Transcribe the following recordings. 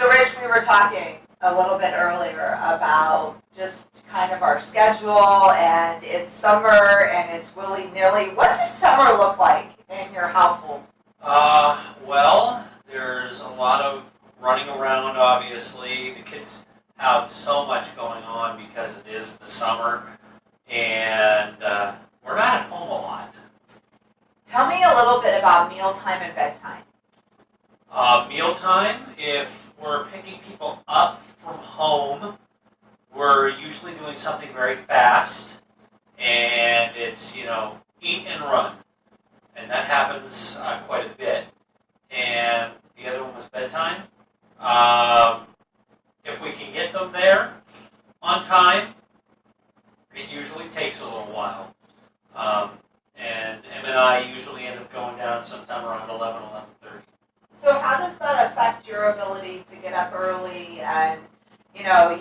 So, Rich, we were talking a little bit earlier about just kind of our schedule, and it's summer, and it's willy-nilly. What does summer look like in your household? Well, there's a lot of running around, obviously. The kids have so much going on because it is the summer, and we're not at home a lot. Tell me a little bit about mealtime and bedtime. Mealtime, if we're picking people up from home, we're usually doing something very fast, and it's, eat and run. And that happens quite a bit. And the other one was bedtime. If we can get them there on time, it usually takes a little while. And Em and I usually end up going down sometime around 11:30. So how does that affect your ability to get up early? And,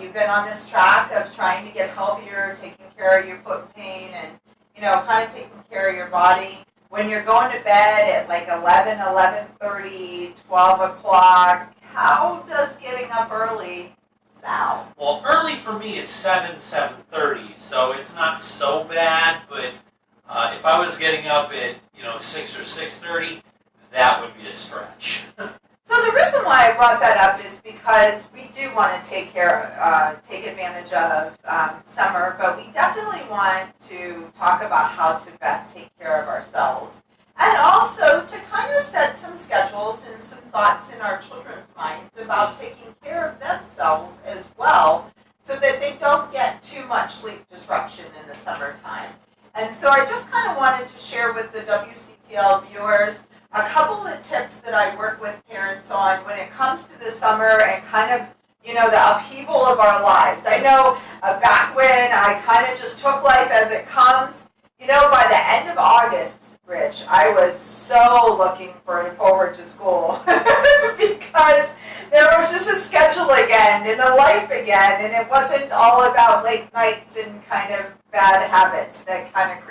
you've been on this track of trying to get healthier, taking care of your foot pain, and, kind of taking care of your body. When you're going to bed at like 11:30, 12 o'clock, how does getting up early sound? Well, early for me is 7:30, so it's not so bad, but if I was getting up at, 6 or 6:30, that would be a stretch. So the reason why I brought that up is because we do want to take advantage of summer, but we definitely want to talk about how to best take care of ourselves, and also to kind of set some schedules and some thoughts in our children's minds about taking care of themselves as well, so that they don't get too much sleep disruption in the summertime. And so I just kind of wanted to share with the WCTL viewers a couple of tips that I work with parents on when it comes to the summer and kind of, the upheaval of our lives. I know back when I kind of just took life as it comes, by the end of August, Rich, I was so looking forward to school because there was just a schedule again and a life again, and it wasn't all about late nights and kind of bad habits that kind of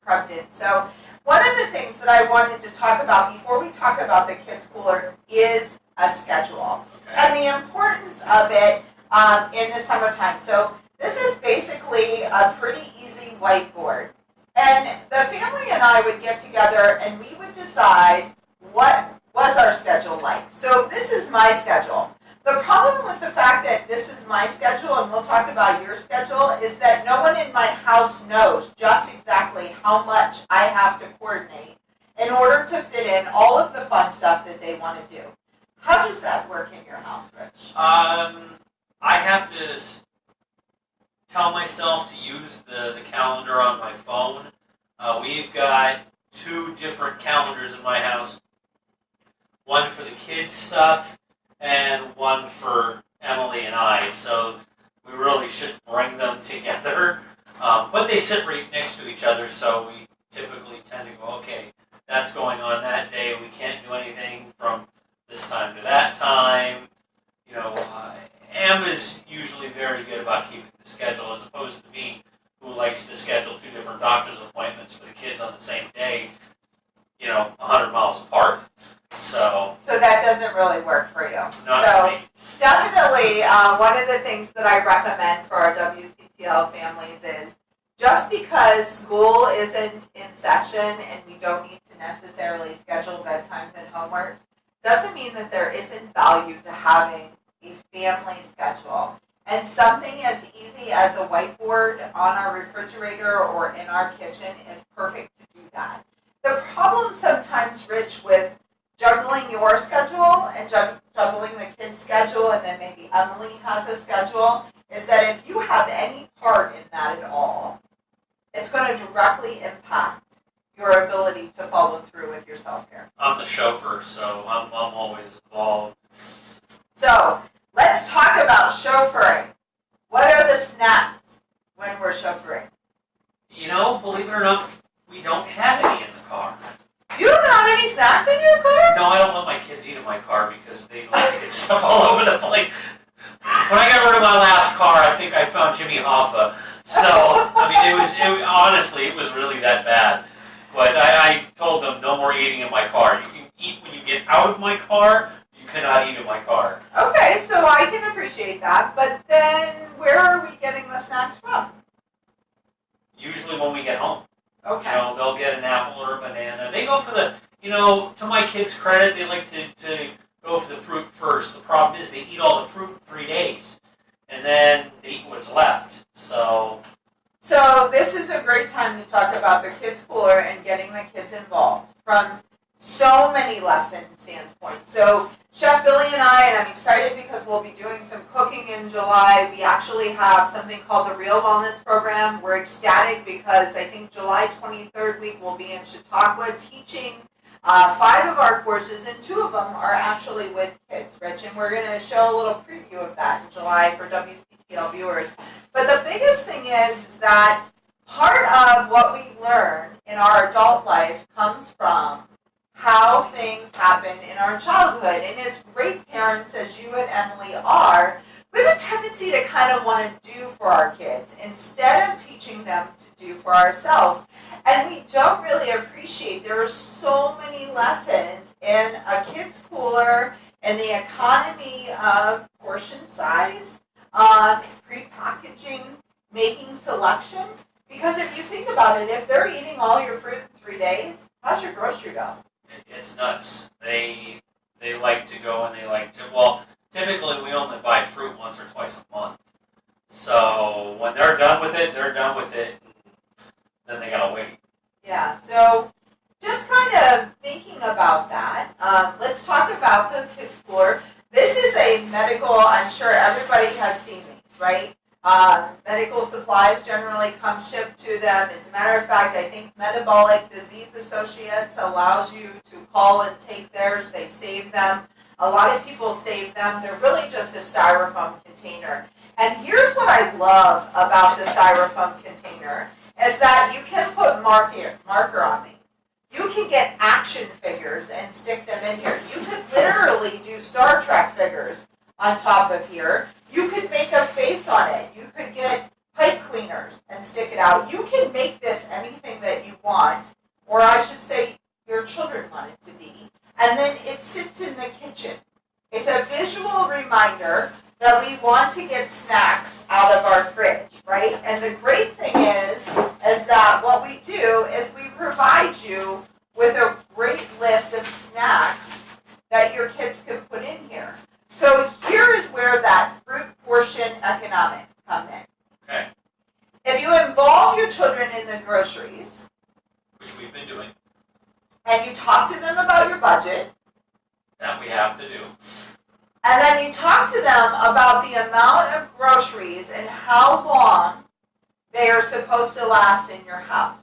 crept in. So one of the things that I wanted to talk about before we talk about the kids' cooler is a schedule and the importance of it in the summertime. So this is basically a pretty easy whiteboard. And the family and I would get together and we would decide what was our schedule like. So this is my schedule. The problem with the fact that this is my schedule, and we'll talk about your schedule, is that no one in my house knows just exactly how much I have to coordinate in order to fit in all of the fun stuff that they want to do. How does that work in your house, Rich? I have to tell myself to use the calendar on my phone. We've got 2 different calendars in my house. One for the kids' stuff, and one for Emily and I, so we really should bring them together. But they sit right next to each other, so we typically tend to go, okay, that's going on that day. We can't do anything from this time to that time. Em is usually very good about keeping the schedule, as opposed to me, who likes to schedule 2 different doctor's appointments for the kids on the same day, 100 miles apart. So that doesn't really work for you. Not so for me. Definitely one of the things that I recommend for our WCTL families is just because school isn't in session and we don't need to necessarily schedule bedtimes and homeworks, doesn't mean that there isn't value to having a family schedule. And something as easy as a whiteboard on our refrigerator or in our kitchen is perfect to do that. The problem sometimes, Rich, with juggling your schedule and juggling the kids' schedule, and then maybe Emily has a schedule, is that if you have any part in that at all, it's going to directly impact your ability to follow through with your self-care. I'm the chauffeur, so I'm always involved. So let's talk about chauffeuring. What are the snacks when we're chauffeuring? Believe it or not, we don't have any in the car. You don't have any snacks in your car? No, I don't let my kids eat in my car because they like to get stuff all over the place. When I got rid of my last car, I think I found Jimmy Hoffa. So, honestly, it was really that bad. But I told them no more eating in my car. You can eat when you get out of my car. You cannot eat in my car. Okay, so that. But then where are we getting the snacks from? Usually when we get home. Okay. You know, they'll get an apple or a banana. They go for the, you know, to my kids' credit, they like to go for the fruit first. The problem is they eat all the fruit in 3 days, and then they eat what's left. So this is a great time to talk about the kids cooler and getting the kids involved from so many lesson standpoints. So Chef Billy and I'm excited because we'll be doing some cooking in July. We actually have something called the Real Wellness Program. We're ecstatic because I think July 23rd week we'll be in Chautauqua teaching 5 of our courses, and 2 of them are actually with kids, Rich, and we're going to show a little preview of that in July for WCTL viewers. But the biggest thing is that part of what we learn in our adult life comes from how things happen in our childhood. And as great parents as you and Emily are, we have a tendency to kind of want to do for our kids instead of teaching them to do for ourselves. And we don't really appreciate there are so many lessons in a kid's cooler, in the economy of portion size, pre-packaging, making selection. Because if you think about it, if they're eating all your fruit in 3 days, how's your grocery bill? it's nuts. They like to go and they like to, well, typically we only buy fruit once or twice a month. So when they're done with it, they're done with it. Then they gotta wait. Yeah, so just kind of thinking about that, let's talk about the kids' cooler. This is a medical, I'm sure everybody has seen these, right? Medical supplies generally come shipped to them. As a matter of fact, I think Metabolic Disease Associates allows you to call and take theirs. They save them. A lot of people save them. They're really just a styrofoam container. And here's what I love about the styrofoam container is that you can put marker on these. You can get action figures and stick them in here. You could literally do Star Trek figures on top of here. You could make a face on it. You could get pipe cleaners and stick it out. You can make this anything that you want, or I should say your children want it to be. And then it sits in the kitchen. It's a visual reminder that we want to get snacks out of our fridge, right? And the great thing is that what we do is we provide you with a great list of snacks that your kids can put in here. So here is where that fruit portion economics come in. Okay. If you involve your children in the groceries, Which we've been doing. and you talk to them about your budget, That we have to do. and then you talk to them about the amount of groceries and how long they are supposed to last in your house,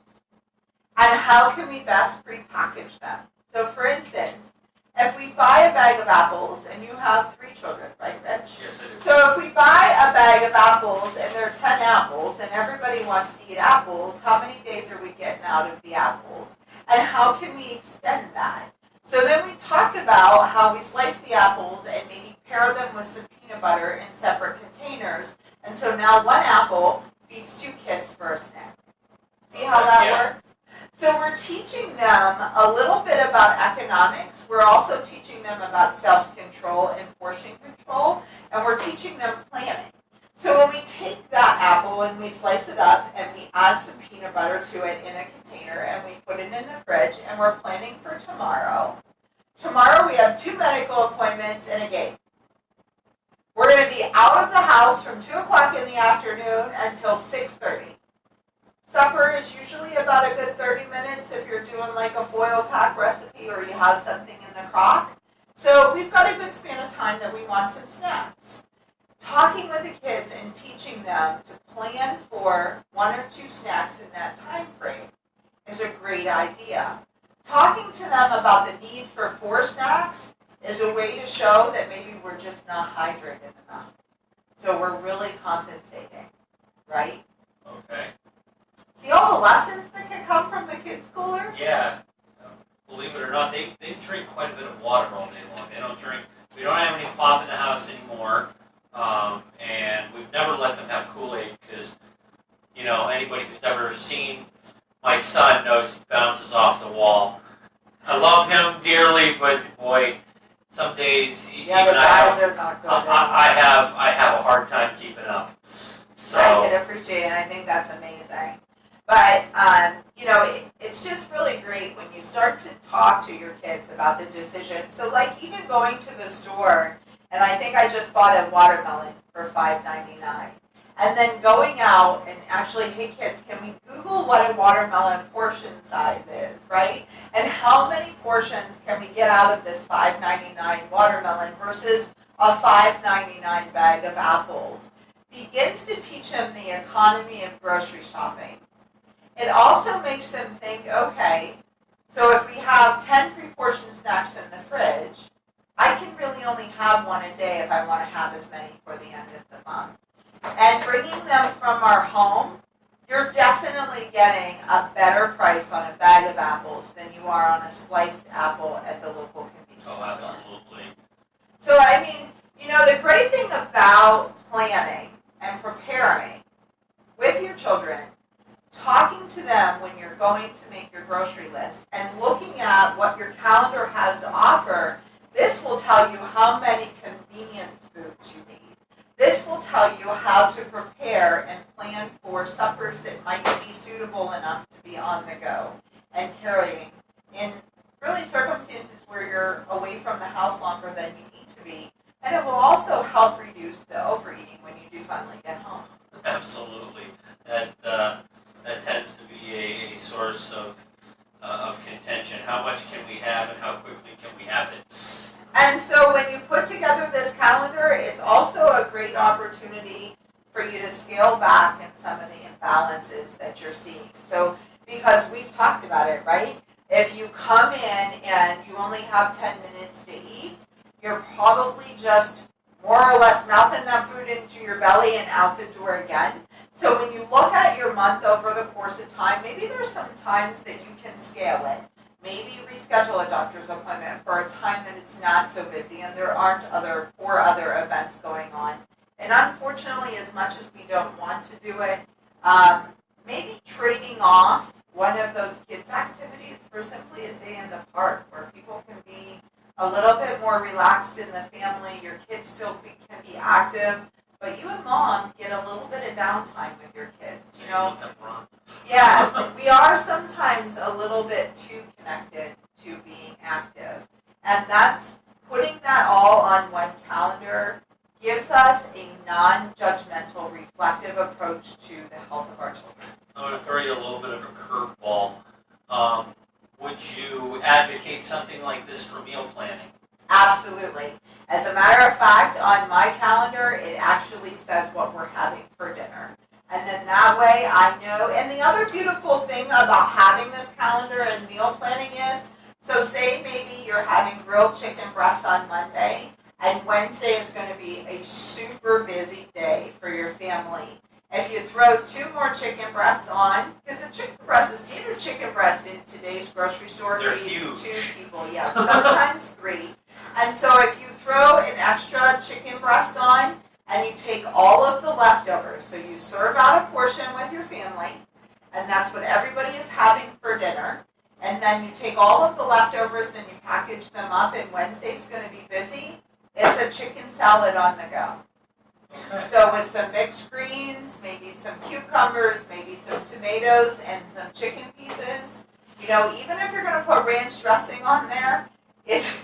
and how can we best prepackage them. So for instance, if we buy a bag of apples, and you have 3 children, right, Rich? Yes, I do. So if we buy a bag of apples, and there are 10 apples, and everybody wants to eat apples, how many days are we getting out of the apples? And how can we extend that? So then we talk about how we slice the apples and maybe pair them with some peanut butter in separate containers. And so now 1 apple feeds 2 kids for a snack. See how that works? So we're teaching them a little bit about economics. We're also teaching them about self-control and portion control. And we're teaching them planning. So when we take that apple and we slice it up and we add some peanut butter to it in a container and we put it in the fridge and we're planning for tomorrow. Tomorrow we have 2 medical appointments and a game. We're going to be out of the house from 2 o'clock in the afternoon until 6:30. Supper is usually about a good 30 minutes if you're doing like a foil pack recipe or you have something in the crock. So we've got a good span of time that we want some snacks. Talking with the kids and teaching them to plan for 1 or 2 snacks in that time frame is a great idea. Talking to them about the need for 4 snacks is a way to show that maybe we're just not hydrated enough. So we're really compensating, right? Okay. See all the lessons that can come from the kids' cooler? Yeah. Believe it or not, they drink quite a bit of water all day long. They don't drink. We don't have any pop in the house anymore, and we've never let them have Kool-Aid because, you know, anybody who's ever seen my son knows he bounces off the wall. I love him dearly, but boy, some days Yeah, the guys are not good. I have a hard time keeping up. So I get it for Jay, and I think that's amazing. But it's just really great when you start to talk to your kids about the decision. So like even going to the store, and I think I just bought a watermelon for $5.99. And then going out and actually, hey kids, can we Google what a watermelon portion size is, right? And how many portions can we get out of this $5.99 watermelon versus a $5.99 bag of apples? Begins to teach them the economy of grocery shopping. It also makes them think, okay, so if we have 10 pre-portioned snacks in the fridge, I can really only have one a day if I want to have as many for the end of the month. And bringing them from our home, you're definitely getting a better price on a bag of apples than you are on a sliced apple at the local convenience store. Absolutely. So, I mean, the great thing about planning and preparing with your children, talking to them when you're going to make your grocery list and looking at what your calendar has to offer, this will tell you how many convenience foods you need. This will tell you how to prepare and plan for suppers that might be suitable enough to be on the go and carrying in really circumstances where you're away from the house longer than you need to be. And it will also help reduce the overeating when you do finally get home. Absolutely. That tends to be a source of contention. How much can we have and how quickly can we have it? And so when you put together this calendar, it's also a great opportunity for you to scale back in some of the imbalances that you're seeing. So because we've talked about it, right? If you come in and you only have 10 minutes to eat, you're probably just more or less mouthing that food into your belly and out the door again. So when you look at your month over the course of time, maybe there's some times that you can scale it. Maybe reschedule a doctor's appointment for a time that it's not so busy and there aren't four other events going on. And unfortunately, as much as we don't want to do it, maybe trading off one of those kids' activities for simply a day in the park where people can be a little bit more relaxed in the family, your kids still can be active, but you and mom get a little bit of downtime with your kids, Yes, we are sometimes a little bit too connected to being active. And that's putting that all on one calendar gives us a non-judgmental, reflective approach to the health of our children. I'm going to throw you a little bit of a curveball. Would you advocate something like this for meal planning? Absolutely. As a matter of fact, on my calendar, it actually says what we're having for dinner. And then that way I know. And the other beautiful thing about having this calendar and meal planning is, so say maybe you're having grilled chicken breasts on Monday, and Wednesday is going to be a super busy day for your family. If you throw 2 more chicken breasts on, because a chicken breast, a standard chicken breast in today's grocery store feeds huge. 2 people, yeah, sometimes 3. And so if you throw an extra chicken breast on, and you take all of the leftovers, so you serve out a portion with your family, and that's what everybody is having for dinner, and then you take all of the leftovers and you package them up, and Wednesday's going to be busy, it's a chicken salad on the go. Okay. So with some mixed greens, maybe some cucumbers, maybe some tomatoes, and some chicken pieces. Even if you're going to put ranch dressing on there, it's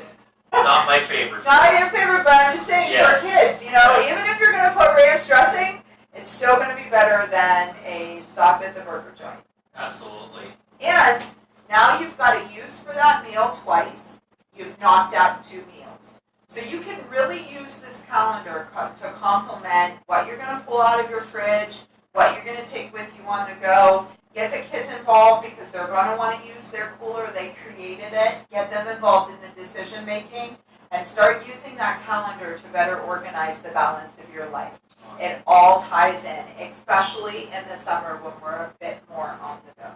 not my favorite. Not your favorite, but I'm just saying for kids, even if you're going to put ranch dressing, it's still going to be better than a stop at the burger joint. Absolutely. And now you've got a use for that meal twice. You've knocked out 2 meals. So you can really use this calendar to complement what you're going to pull out of your fridge, what you're going to take with you on the go. Get the kids involved because they're going to want to use their cooler. They created it. Get them involved in the decision making and start using that calendar to better organize the balance of your life. It all ties in, especially in the summer when we're a bit more on the go.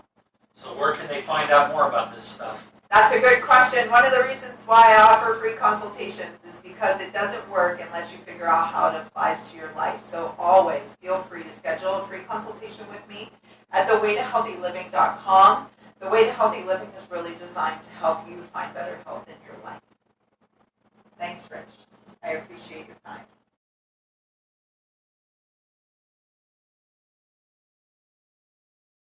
So where can they find out more about this stuff? That's a good question. One of the reasons why I offer free consultations is because it doesn't work unless you figure out how it applies to your life. So always feel free to schedule a free consultation with me at thewaytohealthyliving.com. The Way to Healthy Living is really designed to help you find better health in your life. Thanks Thanks, Rich. I appreciate your time.